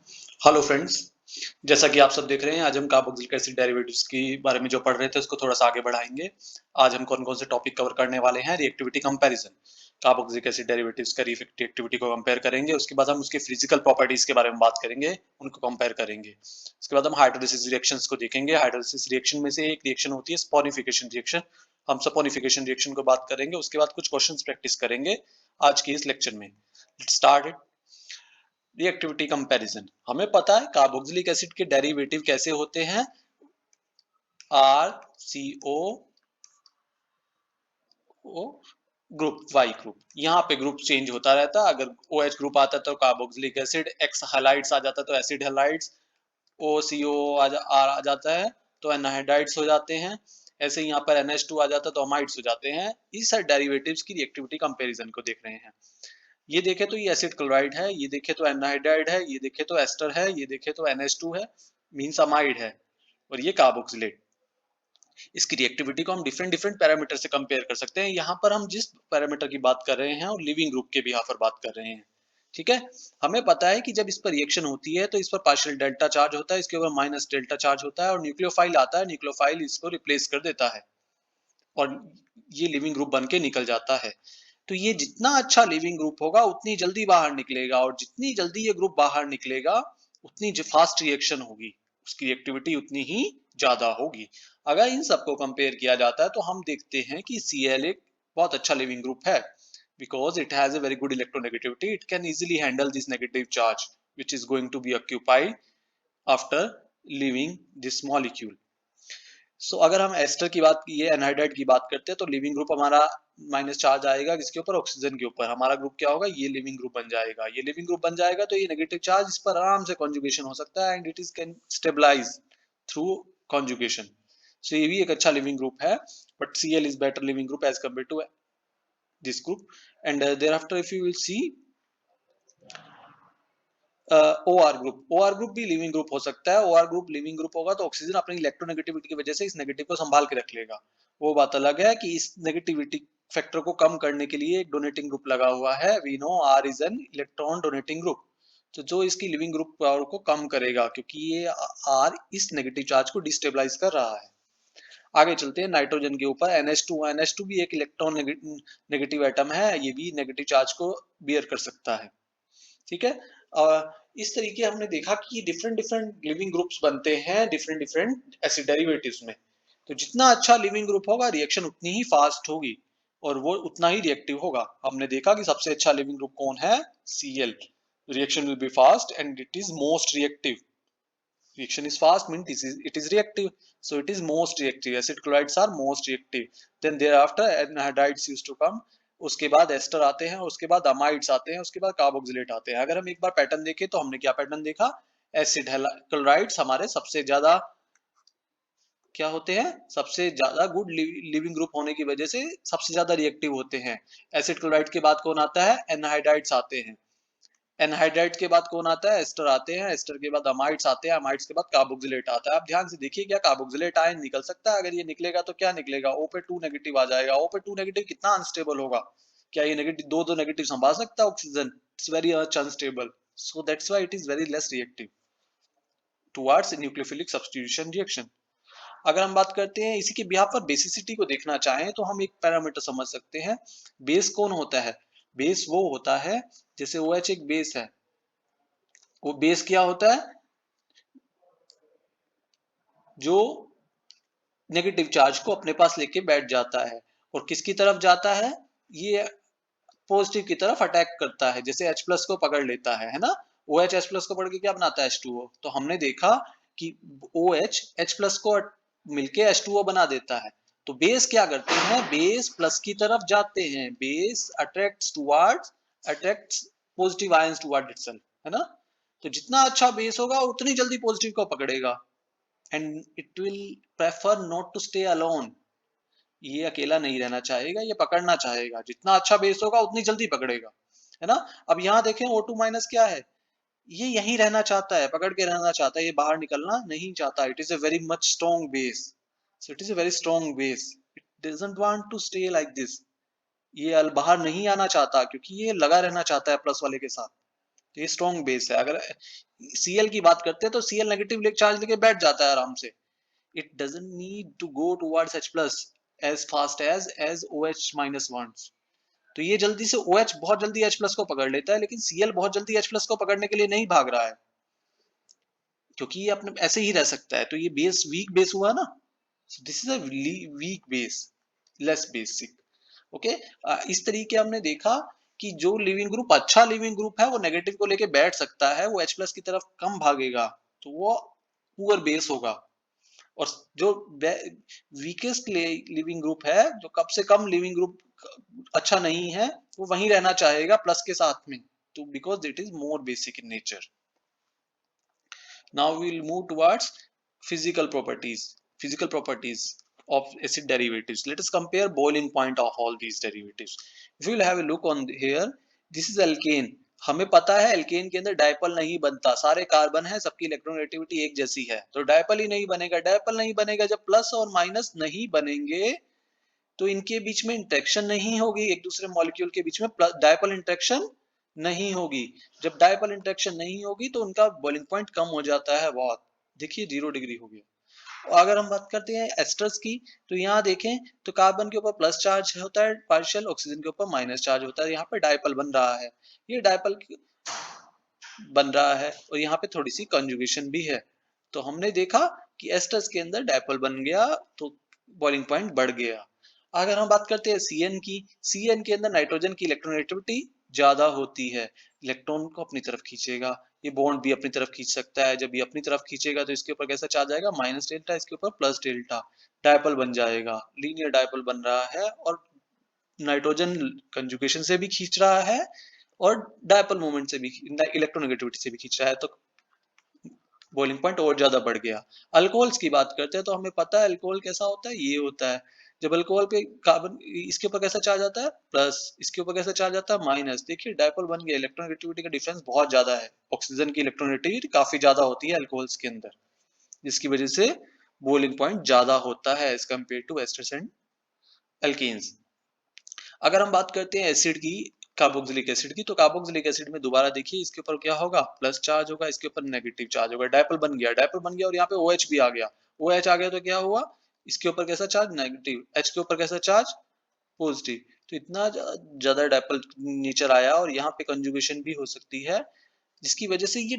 Hello friends. जैसा कि आप सब देख रहे हैं, आज हम कार्बोक्सिलिक एसिड डेरिवेटिव्स के बारे में जो पढ़ रहे थे उसको थोड़ा सा आगे बढ़ाएंगे। आज हम कौन कौन से टॉपिक कवर करने वाले हैं। Reactivity comparison, carboxylic acid derivatives का रिएक्टिविटी को कंपेयर करेंगे। उसके बाद हम उसके फिजिकल प्रॉपर्टीज के बारे में बात करेंगे, उनको कंपेयर करेंगे। उसके बाद हम हाइड्रोलिसिस रिएक्शंस को देखेंगे। हाइड्रोलिसिस रिएक्शन में से एक रिएक्शन होती है सपोनिफिकेशन रिएक्शन। हम सपोनिफिकेशन रिएक्शन को बात करेंगे। उसके बाद कुछ क्वेश्चंस प्रैक्टिस करेंगे आज के इस लेक्चर में। Let's start it. Reactivity comparison, हमें पता है कार्बोक्सिलिक एसिड के डेरिवेटिव कैसे होते हैं। R C O group, Y group. यहाँ पे ग्रुप चेंज होता रहता है। अगर ओ एच ग्रुप आता है तो कार्बोक्सिलिक एसिड, एक्स हैलाइड्स आ जाता है तो एसिड हैलाइड्स, ओ सी ओ आ जाता है तो एनहाइड्राइड्स हो जाते हैं। ऐसे ही यहाँ पर NH2 आ जाता है तो अमाइड्स हो जाते हैं। इस डेरिवेटिव्स की रिएक्टिविटी कंपैरिजन को देख रहे हैं। ये देखे तो ये एसिड क्लोराइड है, ये देखे तो एनहाइड्राइड है, ये देखे तो एस्टर है, ये देखे तो NH2 है, मींस अमाइड है, और ये कार्बोक्सिलेट। इसकी रिएक्टिविटी को हम डिफरेंट डिफरेंट पैरामीटर से कंपेयर कर सकते हैं। यहाँ पर हम जिस पैरामीटर की बात कर रहे हैं और लिविंग ग्रुप के भी यहाँ पर बात कर रहे हैं। ठीक है। हमें पता है कि जब इस पर रिएक्शन होती है तो इस पर पार्शियल डेल्टा चार्ज होता है, इसके ऊपर माइनस डेल्टा चार्ज होता है, और न्यूक्लियोफाइल आता है। न्यूक्लियोफाइल इसको रिप्लेस कर देता है और ये लिविंग ग्रुप बन के निकल जाता है। तो ये जितना अच्छा लिविंग ग्रुप होगा उतनी जल्दी बाहर निकलेगा, और जितनी जल्दी ये ग्रुप बाहर निकलेगा उतनी फास्ट रिएक्शन होगी, उसकी रिएक्टिविटी उतनी ही ज्यादा होगी। अगर इन सबको कंपेयर किया जाता है तो हम देखते हैं कि Cl एक बहुत अच्छा लिविंग ग्रुप है, because it has a very good electronegativity. It can easily handle this negative charge which is going to be occupied after leaving this molecule. सो अगर हम एस्टर की बात की, एनहाइड्राइड की बात करते हैं, तो लिविंग ग्रुप हमारा माइनस चार्ज आएगा किसके ऊपर, ऑक्सीजन के ऊपर। हमारा ग्रुप क्या होगा, ये लिविंग ग्रुप बन जाएगा। ये लिविंग ग्रुप बन जाएगा तो ये नेगेटिव चार्ज इस पर आराम से कॉन्जुगेशन हो सकता है, and it is can stabilize through conjugation. So ये भी एक अच्छा लिविंग ग्रुप है, but Cl is better leaving group as compare to this group. And there after if you will see O R group भी leaving group हो सकता है। O R group leaving group होगा तो ऑक्सीजन अपनी electronegativity की वजह से इस नेगेटिव को संभाल के रख लेगा। वो बात अलग है कि इस नेगेटिविटी फैक्टर को कम करने के लिए एक डोनेटिंग ग्रुप लगा हुआ है। We know R is an electron donating group, तो जो इसकी लिविंग ग्रुप पावर को कम करेगा, क्योंकि ये आर इस नेगेटिव चार्ज को डिस्टेबलाइज कर रहा है। आगे चलते हैं नाइट्रोजन के ऊपर। NH2, NH2 भी एक इलेक्ट्रॉन नेगेटिव एटम है, ये भी नेगेटिव चार्ज को बियर कर सकता है। ठीक है। इस तरीके हमने देखा कि डिफरेंट डिफरेंट लिविंग ग्रुप्स बनते हैं डिफरेंट डिफरेंट एसिड डेरिवेटिव्स में। तो जितना अच्छा लिविंग ग्रुप होगा रिएक्शन उतनी ही फास्ट होगी और वो उतना ही रिएक्टिव होगा। हमने देखा कि सबसे अच्छा लिविंग ग्रुप कौन है, Cl। Reaction will be fast and it is most reactive. Reaction is fast means it is reactive, so it is most reactive. Acid chlorides are most reactive. Then thereafter anhydrides used to come. उसके बाद ester आते हैं, उसके बाद amides आते हैं, उसके बाद कार्बोक्सिलेट आते हैं। अगर हम एक बार पैटर्न देखें तो हमने क्या पैटर्न देखा, एसिड क्लोराइड्स हमारे सबसे ज्यादा क्या होते हैं, सबसे ज्यादा गुड लिविंग ग्रुप होने की वजह से सबसे ज्यादा रिएक्टिव होते हैं। एसिड क्लोराइड के बाद कौन आता है, एनहाइड्राइड्स आते हैं। एनहाइड्राइड के बाद कौन आता है, एस्टर आते हैं। एस्टर के बाद अमाइड्स आते हैं। अमाइड्स के बाद कार्बोक्सिलेट आता है। आप ध्यान से देखिए, क्या कार्बोक्सिलेट आयन निकल सकता है? अगर ये निकलेगा तो क्या निकलेगा, O पे 2 नेगेटिव आ जाएगा। O पे 2 नेगेटिव कितना अनस्टेबल होगा, क्या ये नेगेटिव दो नेगेटिव संभाल सकता है oxygen? It's very much unstable, so that's why it is very less reactive towards nucleophilic substitution reaction. अगर हम बात करते हैं इसी के बिहाफ पर बेसिसिटी को देखना चाहें तो हम एक पैरामीटर समझ सकते हैं। बेस कौन होता है, बेस वो होता है, जैसे OH एक बेस है, वो बेस क्या होता है, जो नेगेटिव चार्ज को अपने पास लेके बैठ जाता है और किसकी तरफ जाता है, ये पॉजिटिव की तरफ अटैक करता है। जैसे H प्लस को पकड़ लेता है ना, OH H प्लस को पकड़ के क्या बनाता है, H2O। तो हमने देखा कि OH H प्लस को मिलके H2O बना देता है। तो बेस क्या करते हैं, बेस प्लस की तरफ जाते हैं। Base attracts positive ions toward itself, है ना। तो जितना अच्छा बेस होगा उतनी जल्दी पॉजिटिव को पकड़ेगा, and it will prefer not to stay alone. ये अकेला नहीं रहना चाहेगा, ये पकड़ना चाहेगा। जितना अच्छा बेस होगा उतनी जल्दी पकड़ेगा, है ना। अब यहाँ देखें O2 माइनस क्या है, ये यहीं रहना चाहता है, पकड़ के रहना चाहता है, ये बाहर निकलना नहीं चाहता। It is a very much strong base, so it is a very strong base, it doesn't want to stay like this. ये बाहर नहीं आना चाहता क्योंकि ये लगा रहना चाहता है प्लस वाले के साथ। तो ये स्ट्रॉन्ग बेस है। अगर Cl की बात करते हैं तो Cl नेगेटिव चार्ज लेके बैठ जाता है आराम से। It doesn't need to go towards H plus as fast as OH minus wants। तो ये जल्दी से OH बहुत जल्दी H plus को पकड़ लेता है, लेकिन Cl बहुत जल्दी H plus को पकड़ने के लिए नहीं भाग रहा है, क्योंकि ये अपने ऐसे ही रह सकता है। तो ये बेस वीक बेस हुआ ना, this is a weak base, less basic. Okay, इस तरीके हमने देखा कि जो लिविंग ग्रुप अच्छा लिविंग ग्रुप है वो नेगेटिव को लेके बैठ सकता है, वो H प्लस की तरफ कम भागेगा, तो वो पुअर बेस होगा। और जो वीकेस्ट लिविंग ग्रुप है, जो कम से कम लिविंग ग्रुप अच्छा नहीं है, वो वहीं रहना चाहेगा प्लस के साथ में, तो because it is more basic in nature. Now we will move towards physical properties. Physical properties of acid derivatives. Let us compare boiling point of all these derivatives. If you will have a look on here, this is alkane. हमें पता है alkene के अंदर dipole नहीं बनता, सारे carbon है, सबकी इलेक्ट्रोनेगेटिविटी एक जैसी है, तो डायपल ही नहीं बनेगा। डायपल नहीं बनेगा, जब प्लस और माइनस नहीं बनेंगे तो इनके बीच में इंटरेक्शन नहीं होगी, एक दूसरे मॉलिक्यूल के बीच में डायपल इंटरेक्शन नहीं होगी। जब डायपल इंटरेक्शन नहीं होगी तो उनका बॉइलिंग पॉइंट कम हो जाता है बहुत। देखिए 0 डिग्री हो गया। और अगर हम बात करते हैं एस्टर्स की, तो यहाँ देखें तो कार्बन के ऊपर प्लस चार्ज होता है पार्शियल, ऑक्सीजन के ऊपर माइनस चार्ज होता है। यहाँ पे डायपल बन रहा है, ये डायपल बन रहा है, और यहाँ पे थोड़ी सी कंजुगेशन भी है। तो हमने देखा कि एस्टर्स के अंदर डायपल बन गया तो बॉइलिंग पॉइंट बढ़ गया। अगर हम बात करते हैं Cn की, Cn के अंदर नाइट्रोजन की इलेक्ट्रोनेगेटिविटी ज्यादा होती है, इलेक्ट्रॉन को अपनी तरफ खींचेगा, ये बॉन्ड भी अपनी तरफ खींच सकता है। जब ये अपनी तरफ खींचेगा तो इसके ऊपर कैसा चार्ज आएगा, माइनस डेल्टा, इसके ऊपर प्लस डेल्टा, डायपल बन जाएगा, लीनियर डायपल बन रहा है, और नाइट्रोजन कंजुगेशन से भी खींच रहा है और डायपल मूवमेंट से भी, इलेक्ट्रोनेगेटिविटी से भी खींच रहा है, तो बॉइलिंग पॉइंट और ज्यादा बढ़ गया। अल्कोहल्स की बात करते हैं तो हमें पता है अल्कोहल कैसा होता है, ये होता है। जब अल्कोहल पे कार्बन, इसके ऊपर कैसा चार्ज आता है, प्लस, इसके ऊपर कैसा चार्ज आता है, माइनस। देखिए डायपोल बन गया, इलेक्ट्रोनेगेटिविटी का डिफरेंस बहुत ज्यादा है, ऑक्सीजन की इलेक्ट्रोनेगेटिविटी काफी ज्यादा होती है अल्कोहल्स के अंदर, जिसकी वजह से बॉइलिंग पॉइंट ज्यादा होता है as compare to esters and alkanes. अगर हम बात करते हैं एसिड की, कार्बोक्सिलिक एसिड की, तो कार्बोक्सिलिक एसिड में दोबारा देखिए इसके ऊपर क्या होगा, प्लस चार्ज होगा, इसके ऊपर नेगेटिव चार्ज होगा, डायपोल बन गया, डायपोल बन गया, और यहाँ पे OH भी आ गया, OH आ गया तो क्या हुआ, इसके ऊपर कैसा चार्ज, नेगेटिव, H के ऊपर कैसा चार्ज, पॉजिटिव। तो इतना ज्यादा डायपोल नेचर आया, और यहाँ पे कंजुगेशन भी हो सकती है, जिसकी वजह से ये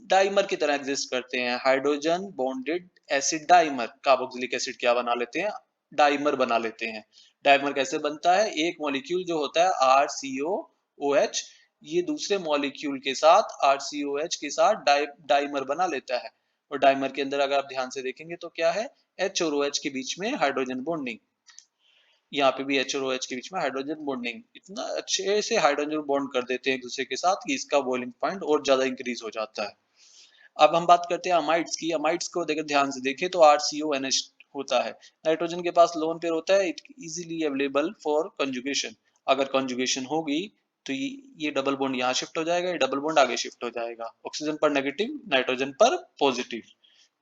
डाइमर की तरह एग्जिस्ट करते हैं, hydrogen bonded acid dimer. Carboxylic acid क्या बना लेते हैं, डाइमर बना लेते हैं। डाइमर कैसे बनता है, एक मॉलिक्यूल जो होता है RCOOH, ये दूसरे मॉलिक्यूल के साथ RCOH के साथ डाइमर बना लेता है, और डाइमर के अंदर अगर आप ध्यान से देखेंगे तो क्या है, H और OH के बीच में हाइड्रोजन बॉन्डिंग, यहाँ पे भी H और OH के बीच में हाइड्रोजन बॉन्डिंग, इतना अच्छे से हाइड्रोजन बॉन्ड कर देते हैं एक दूसरे के साथ कि इसका बॉइलिंग पॉइंट और ज्यादा इंक्रीज हो जाता है। अब हम बात करते हैं अमाइड्स की। अमाइड्स को देखकर ध्यान से देखें तो RCONH होता है, नाइट्रोजन के पास लोन पेयर होता है, it easily available for conjugation. अगर कंजुगेशन होगी तो ये डबल बॉन्ड यहाँ शिफ्ट हो जाएगा, ये डबल बॉन्ड आगे शिफ्ट हो जाएगा, ऑक्सीजन पर नेगेटिव, नाइट्रोजन पर पॉजिटिव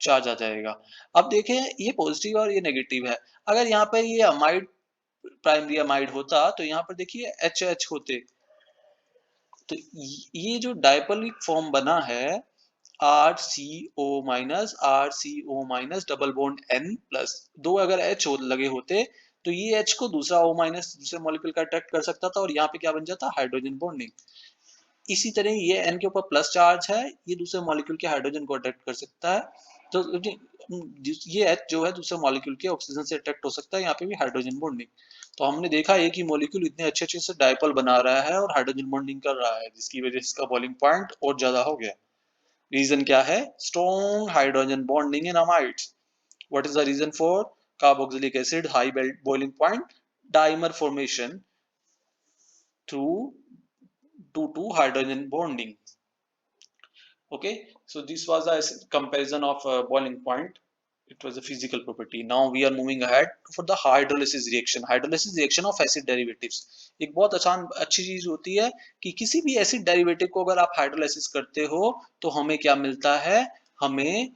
चार्ज आ जाएगा। अब देखें ये पॉजिटिव और ये नेगेटिव है, अगर यहाँ पर ये अमाइड, प्राइमरी अमाइड होता तो यहाँ पर देखिए HH होते, तो ये जो डायपोलिक फॉर्म बना है RCO minus double bond N plus, दो अगर H लगे होते तो ये H को दूसरा O माइनस दूसरे मॉलिक्यूल का अट्रैक्ट कर सकता था, और यहाँ पे क्या बन जाता, हाइड्रोजन बॉन्डिंग। इसी तरह ये N के ऊपर प्लस चार्ज है, ये दूसरे मॉलिक्यूल के हाइड्रोजन को अट्रैक्ट कर सकता है, तो ये H जो है दूसरे मॉलिक्यूल के ऑक्सीजन से अट्रैक्ट हो सकता है, यहाँ पे भी हाइड्रोजन बॉन्डिंग। तो हमने देखा एक ही मॉलिक्यूल इतने अच्छे अच्छे से डायपोल बना रहा है और हाइड्रोजन बॉन्डिंग कर रहा है, जिसकी वजह से इसका बॉइलिंग पॉइंट और ज्यादा हो गया। रीजन क्या है, strong hydrogen bonding in amides. What is the reason for carboxylic acid high boiling point, dimer formation through due to hydrogen bonding. Okay, so this was a comparison of boiling point. It was a physical property. Now we are moving ahead for the hydrolysis reaction. Hydrolysis reaction of acid derivatives एक बहुत आसान अच्छी चीज होती है कि किसी भी एसिड डेरिवेटिव को अगर आप हाइड्रोलाइसिस करते हो तो हमें क्या मिलता है, हमें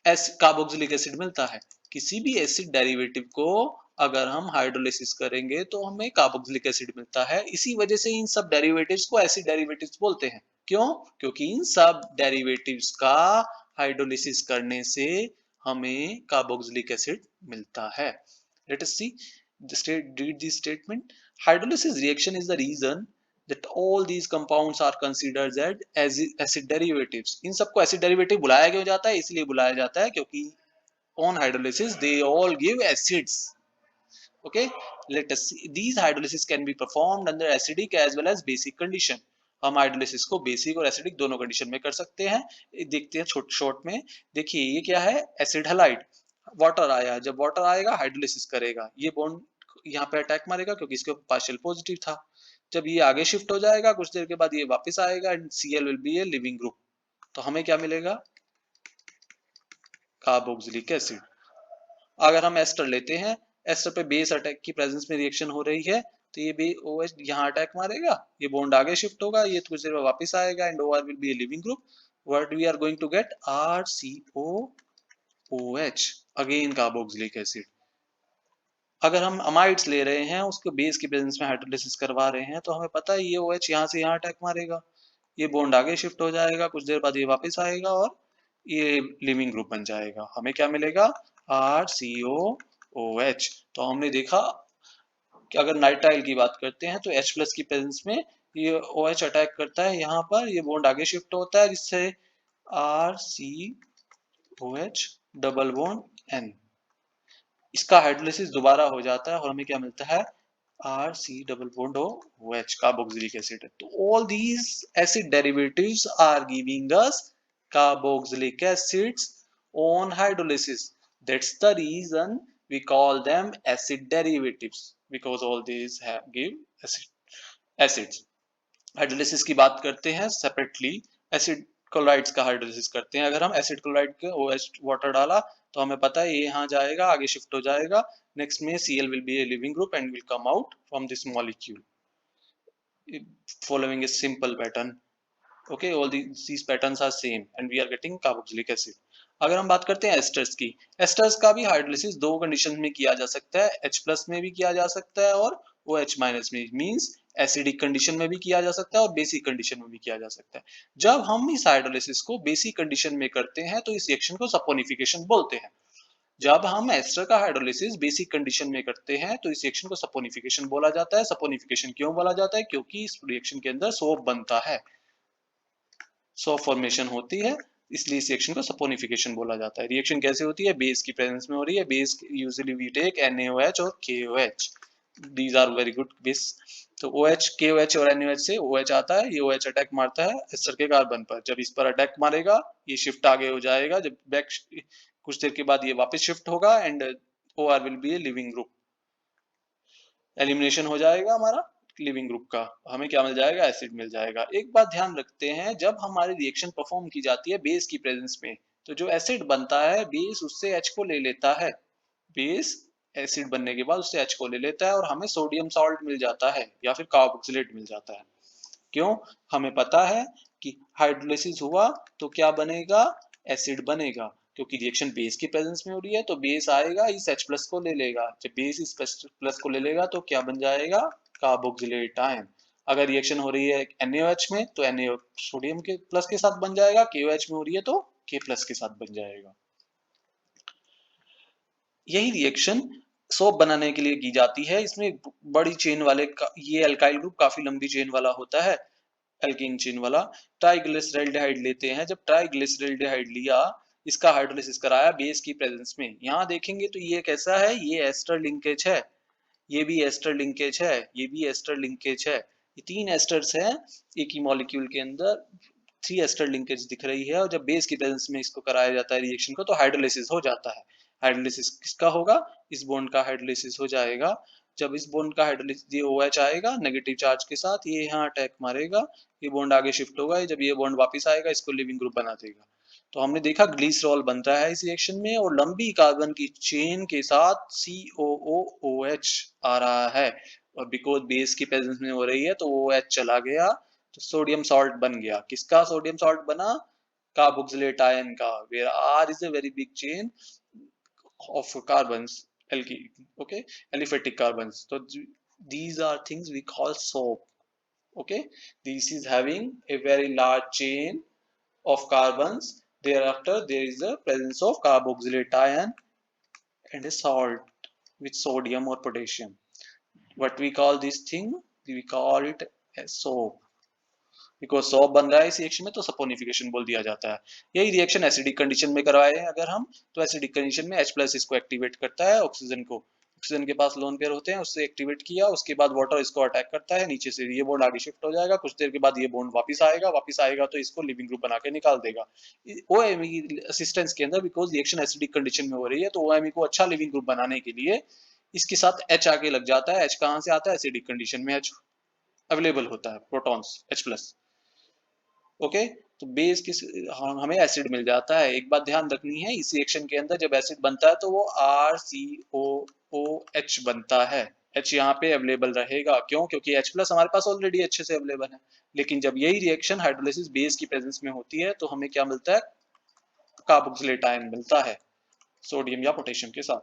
कार्बोक्सिलिक एसिड मिलता है। किसी भी एसिड डेरिवेटिव को अगर हम हाइड्रोलिसिस करेंगे तो हमें कार्बोक्सिलिक एसिड मिलता है। इसी वजह से इन सब डेरिवेटिव्स को एसिड डेरिवेटिव्स बोलते हैं। क्यों? क्योंकि इन सब डेरिवेटिव्स का हाइड्रोलिसिस करने से हमें कार्बोक्सिलिक एसिड मिलता है। Let us see read this statement. Hydrolysis reaction is the reason that all these compounds are considered as acid derivatives. इन सबको एसिड डेरिवेटिव बुलाया क्यों जाता है? इसलिए बुलाया जाता है क्योंकि on hydrolysis they all give acids. Okay, let us see. These hydrolysis can be performed under acidic as well as basic condition. हम हाइड्रोलिसिस को बेसिक और एसिडिक दोनों कंडीशन में कर सकते हैं। देखते हैं शॉर्ट में। देखिए ये क्या है? Acid halide. वाटर आया, जब वाटर आएगा हाइड्रोलिसिस करेगा, ये बॉन्ड यहाँ पे अटैक मारेगा क्योंकि इसके पार्शियल पॉजिटिव था। जब ये आगे शिफ्ट हो जाएगा कुछ देर के बाद ये वापस आएगा and Cl will be a leaving group. तो हमें क्या मिलेगा? Carboxylic acid. अगर हम एस्टर लेते हैं, एस्टर पे बेस अटैक की प्रेजेंस में रिएक्शन हो रही है तो ये भी OH यहाँ अटैक मारेगा, ये बॉन्ड आगे शिफ्ट होगा, ये कुछ देर में वापस आएगा and OR will be a leaving group. What we are going to get? RCOOH, again carboxylic acid. अगर हम अमाइड्स ले रहे हैं, उसके बेस की प्रेजेंस में हाइड्रोलिसिस करवा रहे हैं तो हमें पता है ये OH यहाँ से यहाँ अटैक मारेगा, ये बॉन्ड आगे शिफ्ट हो जाएगा, कुछ देर बाद ये वापस आएगा और ये लिविंग ग्रुप बन जाएगा। हमें क्या मिलेगा? RCOOH। तो हमने देखा कि अगर नाइट्राइल की बात करते हैं तो H+ की प्रेजेंस में ये OH अटैक करता है यहाँ पर, ये बॉन्ड आगे शिफ्ट होता है जिससे RCOH डबल बॉन्ड N, इसका हाइड्रोलिसिस दोबारा हो जाता है और हमें क्या मिलता है? RC double bond OH, carboxylic acid. तो all these acid derivatives are giving us carboxylic acids on hydrolysis. That's the reason we call them acid derivatives, because all these have give acids. Hydrolysis की बात करते हैं separately, acid chlorides का hydrolysis करते हैं। अगर हम एसिड क्लोराइड के OH वाटर डाला तो हमें पता है ये यहाँ जाएगा, आगे शिफ्ट हो जाएगा, नेक्स्ट में Cl will be a living group and will come out from this molecule following a simple pattern. Okay, all these patterns are same and we are getting carboxylic acid. अगर हम बात करते हैं asters की, asters का भी hydrolysis दो condition में किया जा सकता है, H+ में भी किया जा सकता है और OH- में, मींस एसिडिक कंडीशन में भी किया जा सकता है और बेसिक कंडीशन में भी किया जा सकता है। जब हम इस हाइड्रोलिसिस को बेसिक कंडीशन में करते हैं तो इस रिएक्शन को सपोनिफिकेशन बोलते हैं। जब हम एस्टर का हाइड्रोलिसिस बेसिक कंडीशन में करते हैं तो इस रिएक्शन को सपोनिफिकेशन बोला जाता है। सपोनिफिकेशन क्यों बोला जाता है? क्योंकि इस रिएक्शन के अंदर सोप बनता है, सोप फॉर्मेशन होती है, इसलिए इस रिएक्शन को सपोनिफिकेशन बोला जाता है। रिएक्शन कैसे होती है? बेस की प्रेजेंस में हो रही है। Base usually we take NaOH और KOH, these are very good base. तो OH, KOH और NaOH से OH आता है, ये OH अटैक मारता है एस्टर के कार्बन पर। जब इस पर अटैक मारेगा ये शिफ्ट आगे हो जाएगा, जब बैक कुछ देर के बाद ये वापस शिफ्ट होगा and OR will be a leaving group. Elimination हो जाएगा हमारा लिविंग ग्रुप का, हमें क्या मिल जाएगा? एसिड मिल जाएगा। एक बात ध्यान रखते हैं, जब हमारी रिएक्शन परफॉर्म की जाती है बेस की प्रेजेंस में तो जो एसिड बनता है बेस उससे H को ले लेता है, बेस एसिड बनने के बाद उससे H को ले लेता है और हमें सोडियम सॉल्ट मिल जाता है या फिर कार्बोक्सिलेट मिल जाता है। क्यों? हमें पता है कि हाइड्रोलिसिस हुआ तो क्या बनेगा? एसिड बनेगा, क्योंकि रिएक्शन बेस की प्रेजेंस में हो रही है तो बेस आएगा इस H+ को ले लेगा, जब बेस इस H+ को ले लेगा तो क्या बन जाएगा? Carboxylate ion. अगर रिएक्शन हो रही है NaOH में तो Na सोडियम के प्लस के साथ बन जाएगा, KOH में हो रही है तो K+ के साथ बन जाएगा। यही रिएक्शन सोप बनाने के लिए की जाती है। इसमें बड़ी चेन वाले ये अल्काइल ग्रुप काफी लंबी चेन वाला होता है, एल्कीन चेन वाला। ट्राइग्लिसराल्डिहाइड लेते हैं, जब ट्राइग्लिसराल्डिहाइड लिया, इसका हाइड्रोलिसिस कराया बेस की प्रेजेंस में, यहाँ देखेंगे तो ये कैसा है? ये एस्टर लिंकेज है, ये भी एस्टर लिंकेज है, ये भी एस्टर लिंकेज है, ये 3 एस्टर्स हैं एक ही मॉलिक्यूल के अंदर, 3 एस्टर लिंकेज दिख रही है। और जब बेस की प्रेजेंस में इसको कराया जाता है रिएक्शन को तो हाइड्रोलिसिस हो जाता है। हाइड्रोलिसिस किसका होगा? इस बॉन्ड का हाइड्रोलिसिस हो जाएगा। जब इस बॉन्ड का हाइड्रोलिसिस, ये OH आएगा नेगेटिव चार्ज के साथ, ये यहाँ अटैक मारेगा, ये बॉन्ड आगे शिफ्ट होगा, जब ये बॉन्ड वापस आएगा इसको लिविंग ग्रुप बना देगा। तो हमने देखा ग्लिसरॉल बनता है इस रिएक्शन में और लंबी कार्बन की चेन के साथ COOH आ रहा है, और बिकॉज बेस की प्रेजेंस में हो रही है तो OH चला गया तो सोडियम सॉल्ट बन गया। किसका सोडियम सॉल्ट बना? कार्बोक्सिलेट आयन का, where R is a very big chain of carbons alkene, okay, aliphatic carbons. So these are things we call soap. Okay, this is having a very large chain of carbons. Thereafter there is a presence of carboxylate ion and a salt with sodium or potassium. What we call this thing, we call it a soap, because shop बन रहा है इस reaction में तो saponification बोल दिया जाता है। यही रिएक्शन एसिडिक कंडीशन में करवाए हैं अगर हम, तो एसिडिक कंडीशन में H+ इसको एक्टिवेट करता है, ऑक्सीजन को, ऑक्सीजन के पास लोन पेयर होते हैं, उससे एक्टिवेट किया, उसके बाद वाटर इसको अटैक करता है, नीचे से ये बॉन्ड आगे शिफ्ट हो जाएगा, कुछ देर के बाद ये बॉन्ड वापस आएगा तो इसको लिविंग ग्रुप बना के निकाल देगा OMe की असिस्टेंस के अंदर। बिकॉज रिएक्शन एसिडिक कंडीशन में हो रही है तो OMe को अच्छा लिविंग ग्रुप बनाने के लिए इसके साथ H आगे लग जाता है। H कहाँ से आता है, एसिडिक कंडीशन में H अवेलेबल होता है, प्रोटॉन्स H+। ओके, तो बेस किस, हमें एसिड मिल जाता है। एक बात ध्यान रखनी है, इस रिएक्शन के अंदर जब एसिड बनता है तो वो RCOOH बनता है। H यहाँ पे अवेलेबल रहेगा, क्यों? क्योंकि H+ हमारे पास ऑलरेडी अच्छे से अवेलेबल है। लेकिन जब यही रिएक्शन हाइड्रोलिसिस बेस की प्रेजेंस में होती है तो हमें क्या मिलता है, कार्बोक्सिलेट आयन मिलता है सोडियम या पोटेशियम के साथ।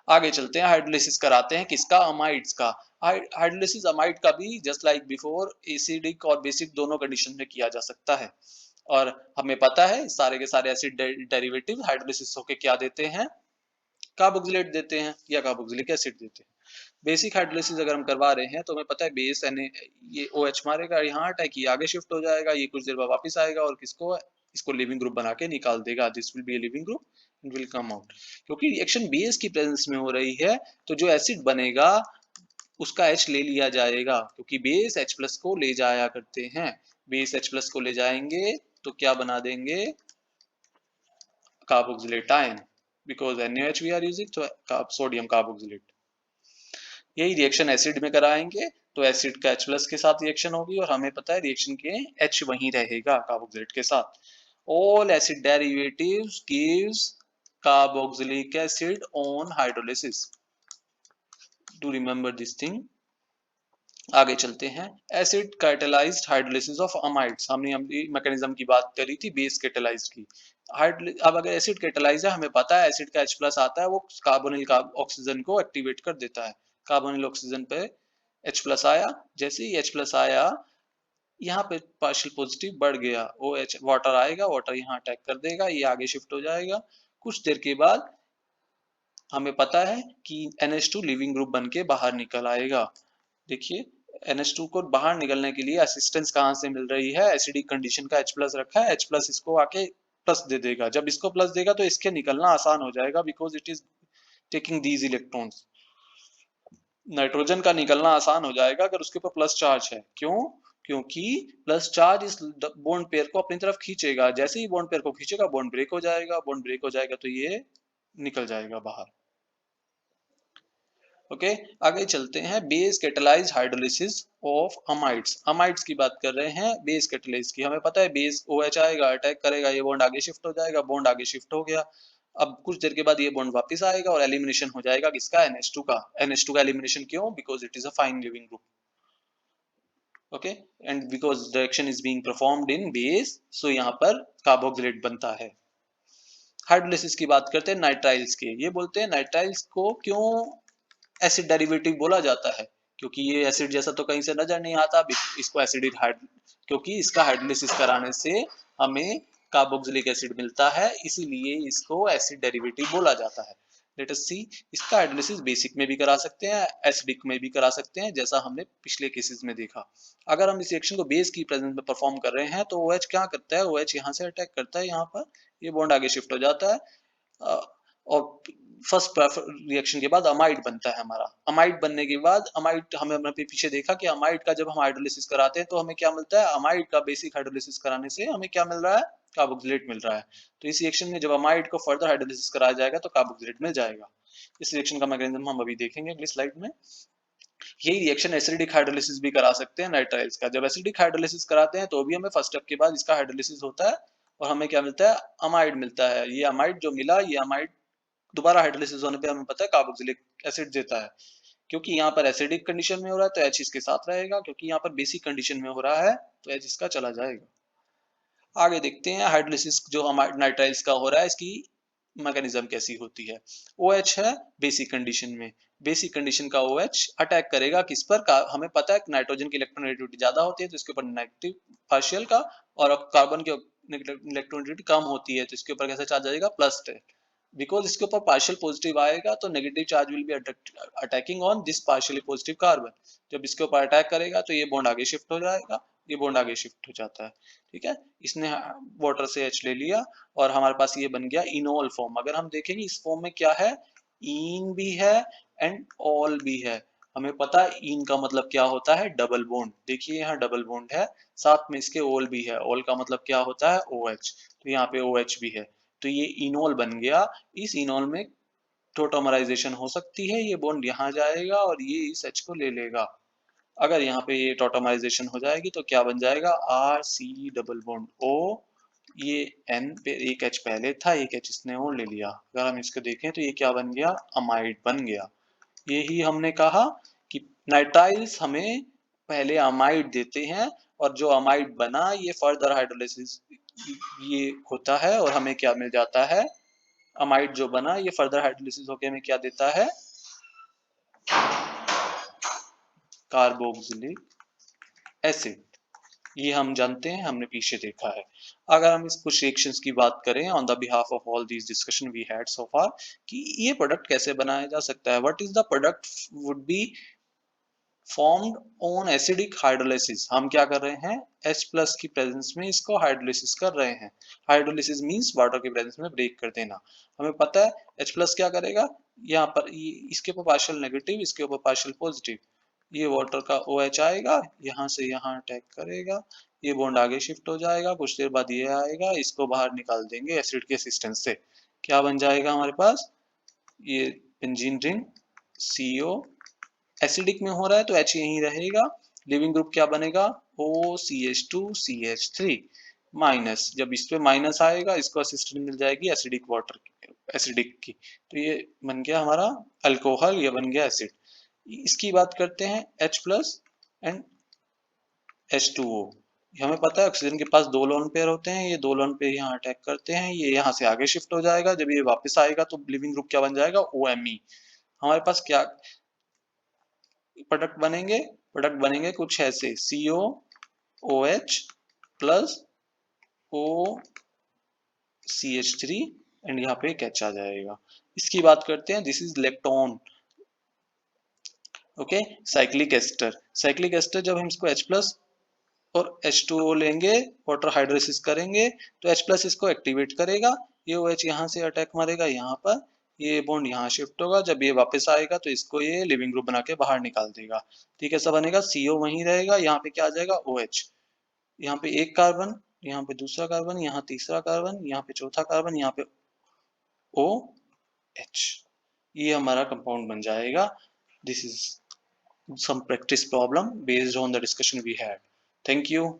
आगे चलते हैं, हाइड्रोलिसिस कराते हैं किसका, अमाइड्स का। हाइड्रोलिसिस अमाइड का भी जस्ट लाइक बिफोर एसिडिक और बेसिक दोनों कंडीशन में किया जा सकता है। और हमें पता है सारे के सारे एसिड डेरिवेटिव हाइड्रोलिसिस होके क्या देते हैं, कार्बोक्सिलेट देते हैं या कार्बोक्सिलिक एसिड देते हैं। बेसिक हाइड्रोलिसिस अगर हम करवा रहे हैं तो हमें पता है बेस ये OH मारेगा, यहाँ अटैक, ये आगे शिफ्ट हो जाएगा, ये कुछ देर बाद वापस आएगा और किसको, इसको लिविंग ग्रुप बना के निकाल देगा। This will be a leaving group and will come out. क्योंकि रिएक्शन बेस की प्रेजेंस में हो रही है तो जो एसिड बनेगा उसका H ले लिया जाएगा, क्योंकि बेस H+ को ले जाया करते हैं। बेस H+ को ले जाएंगे तो क्या बना देंगे, carboxylate ion, because NaOH we are using, तो सोडियम कार्बोक्सिलेट। यही रिएक्शन एसिड में कराएंगे तो एसिड का H+ के साथ रिएक्शन होगी और हमें पता है रिएक्शन के H वहीं रहेगा कार्बोक्सिलेट के साथ। All acid derivatives gives carboxylic acid on hydrolysis, to remember this thing. आगे चलते हैं, acid catalysed hydrolysis of amides. हमने मैकेनिज्म की बात करी थी बेस कैटेलाइज्ड की। अब अगर एसिड कैटेलाइज है, हमें पता है एसिड का H+ आता है, वो कार्बोनिल ऑक्सीजन को एक्टिवेट कर देता है। कार्बोनिल ऑक्सीजन पे H+ आया, जैसे ही H+ आया यहाँ पे पार्शियल पॉजिटिव बढ़ गया, OH वाटर आएगा, वाटर यहाँ अटैक कर देगा, ये आगे शिफ्ट हो जाएगा। कुछ देर के बाद हमें पता है कि NH2 लिविंग ग्रुप बन के बाहर निकल आएगा। देखिए NH2 को बाहर निकलने के लिए असिस्टेंस कहाँ से मिल रही है, एसिडिक कंडीशन का H+ रखा है, H+ इसको आके प्लस दे देगा। जब इसको प्लस देगा तो इसके निकलना आसान हो जाएगा, because it is taking these electrons. Nitrogen का निकलना आसान हो जाएगा अगर उसके ऊपर प्लस चार्ज है। क्यों? क्योंकि प्लस चार्ज इस बॉन्ड पेयर को अपनी तरफ खींचेगा, जैसे ही बॉन्ड पेयर को खींचेगा बॉन्ड ब्रेक हो जाएगा, बॉन्ड ब्रेक हो जाएगा तो ये निकल जाएगा बाहर। ओके, आगे चलते हैं, base catalysed hydrolysis of amides. Amides की बात कर रहे हैं, बेस कैटेलाइज की। हमें पता है बेस OH आएगा, अटैक करेगा, ये बॉन्ड आगे शिफ्ट हो जाएगा, बॉन्ड आगे शिफ्ट हो गया। अब कुछ देर के बाद ये बॉन्ड वापस आएगा और एलिमिनेशन हो जाएगा किसका, NH2 का। NH2 का एलिमिनेशन क्यों? Because it is a fine leaving group. Okay, and because reaction is being performed in base, so यहाँ पर कार्बोक्सिलेट बनता है। हाइड्रोलिसिस की बात करते हैं नाइट्राइल्स के। ये बोलते हैं नाइट्राइल्स को क्यों एसिड डेरिवेटिव बोला जाता है, क्योंकि ये एसिड जैसा तो कहीं से नजर नहीं आता, इसको एसिडिक क्योंकि इसका हाइड्रोलिसिस कराने से हमें कार्बोक्सिलिक एसिड मिलता है, इसीलिए इसको एसिड डेरिवेटिव बोला जाता है। लेट अस सी, इसका हाइड्रोलिसिस बेसिक में भी करा सकते हैं, एसिडिक में भी करा सकते हैं, जैसा हमने पिछले केसेस में देखा। अगर हम इस रिएक्शन को बेस की प्रेजेंस में परफॉर्म कर रहे हैं तो OH क्या करता है, OH यहाँ से अटैक करता है, यहाँ पर ये बॉन्ड आगे शिफ्ट हो जाता है और फर्स्ट रिएक्शन के बाद अमाइड बनता है हमारा। अमाइड बनने के बाद, अमाइड हमें अपने पीछे देखा कि अमाइड का जब हम हाइड्रोलिसिस कराते हैं तो हमें क्या मिलता है, अमाइड का बेसिक हाइड्रोलिसिस कराने से हमें क्या मिल रहा है, कार्बोक्सिलेट मिल रहा है। तो इस रिएक्शन में जब अमाइड को फर्दर हाइड्रोलिसिस कराया जाएगा तो कार्बोक्सिलेट मिल जाएगा। इस रिएक्शन का मैकेनिज्म हम अभी देखेंगे अगली स्लाइड में। यही रिएक्शन एसिडिक हाइड्रोलिसिस भी करा सकते हैं नाइट्राइल्स का। जब एसिडिक हाइड्रोलिसिस कराते हैं तो भी हमें फर्स्ट स्टेप के बाद इसका हाइड्रोलिसिस होता है और हमें क्या मिलता है, अमाइड मिलता है। ये अमाइड जो मिला, ये अमाइड दोबारा हाइड्रोलिसिस होने पे हमें पता है कार्बोक्सिलिक एसिड देता है, क्योंकि यहाँ पर एसिडिक कंडीशन में हो रहा है तो H इसके साथ रहेगा, क्योंकि यहाँ पर बेसिक कंडीशन में हो रहा है तो H इसका चला जाएगा। आगे देखते हैं हाइड्रोलिसिस जो नाइट्राइल्स का हो रहा है, इसकी मैकेनिज्म कैसी होती है। OH है बेसिक कंडीशन में, बेसिक कंडीशन का OH अटैक करेगा किस पर, हमें पता है नाइट्रोजन की इलेक्ट्रोनेगेटिविटी ज्यादा होती है तो इसके ऊपर नेगेटिव पार्शियल का, और कार्बन की इलेक्ट्रोनेगेटिविटी कम होती है तो इसके ऊपर कैसा चार्ज आएगा, प्लस है। बिकॉज इसके ऊपर पार्शियल पॉजिटिव आएगा तो negative charge will be attacking on this partially positive carbon. जब इसके ऊपर अटैक करेगा तो ये बॉन्ड आगे शिफ्ट हो जाएगा, ये बॉन्ड आगे शिफ्ट हो जाता है। ठीक है, इसने वाटर से H ले लिया और हमारे पास ये बन गया इनोल फॉर्म। अगर हम देखेंगे इस फॉर्म में क्या है, इन भी है एंड ऑल भी है। हमें पता है इन का मतलब क्या होता है, डबल बॉन्ड। देखिए यहाँ डबल बॉन्ड है, साथ में इसके ऑल भी है। ऑल का मतलब क्या होता है, OH, तो यहाँ पे OH भी है, तो ये इनोल बन गया। इस इनोल में टोटोमराइजेशन हो सकती है, ये बॉन्ड यहाँ जाएगा और ये इस H को ले लेगा। अगर यहाँ पे ये टोटोमराइजेशन हो जाएगी तो क्या बन जाएगा, RC डबल बॉन्ड O, ये N पे एक H पहले था, एक H इसने और ले लिया। अगर हम इसको देखें तो ये क्या बन गया, अमाइड बन गया। यही हमने कहा कि नाइट्राइल्स हमें पहले अमाइड देते हैं और जो अमाइड बना ये फर्दर हाइड्रोलिसिस ये होता है और हमें क्या मिल जाता है, अमाइड जो बना ये फर्दर हाइड्रोलिसिस होकर हमें क्या देता है, कार्बोक्सिलिक एसिड। ये हम जानते हैं, हमने पीछे देखा है। अगर हम इस कुछ रिएक्शंस की बात करें on the behalf of all these discussion we had so far कि ये प्रोडक्ट कैसे बनाया जा सकता है, what is the product would be formed on acidic hydrolysis. हम क्या कर रहे हैं, H प्लस की प्रेजेंस में इसको हाइड्रोलिसिस कर रहे हैं। हाइड्रोलिसिस मींस वाटर की प्रेजेंस में ब्रेक कर देना। हमें पता है H प्लस क्या करेगा, यहाँ पर इसके ऊपर पार्शियल नेगेटिव, इसके ऊपर पार्शियल पॉजिटिव, ये वाटर का OH आएगा, यहाँ से यहाँ अटैक करेगा, ये बॉन्ड आगे शिफ्ट हो जाएगा, कुछ देर बाद ये आएगा, इसको बाहर निकाल देंगे एसिड के असिस्टेंस से। क्या बन जाएगा हमारे पास, ये बेंजीन रिंग CO, एसिडिक में हो रहा है तो H यहीं रहेगा। लिविंग ग्रुप क्या बनेगा, OCH2CH3 माइनस। जब इस पे माइनस आएगा इसको असिस्टेंट मिल जाएगी एसिडिक वाटर एसिडिक की, तो ये बन गया हमारा अल्कोहल, ये बन गया एसिड। इसकी बात करते हैं H प्लस एंड H2O। हमें पता है ऑक्सीजन के पास दो लोन पेयर होते हैं, ये दो लोन पेयर यहाँ अटैक करते हैं, ये यहाँ से आगे शिफ्ट हो जाएगा। जब ये वापस आएगा तो लिविंग ग्रुप क्या बन जाएगा, OMe। हमारे पास क्या प्रोडक्ट बनेंगे, प्रोडक्ट बनेंगे कुछ ऐसे COOH प्लस OCH3 एंड यहाँ पे एक H आ जाएगा। इसकी बात करते हैं, this is lactone. Okay, cyclic ester. Cyclic ester जब हम इसको H प्लस और H2O लेंगे, वाटर हाइड्रोलिसिस करेंगे तो H प्लस इसको एक्टिवेट करेगा, ये OH यहाँ से अटैक मारेगा यहाँ पर, ये बॉन्ड यहाँ शिफ्ट होगा। जब ये वापस आएगा तो इसको ये लिविंग ग्रुप बना के बाहर निकाल देगा। ठीक है, सब बनेगा, CO वहीं रहेगा, यहाँ पे क्या आ जाएगा, OH, यहाँ पे एक कार्बन, यहाँ पे दूसरा कार्बन, यहाँ तीसरा कार्बन, यहाँ पे चौथा कार्बन, यहाँ पे OH। ये हमारा कंपाउंड बन जाएगा। This is some practice problem based on the discussion we had. Thank you.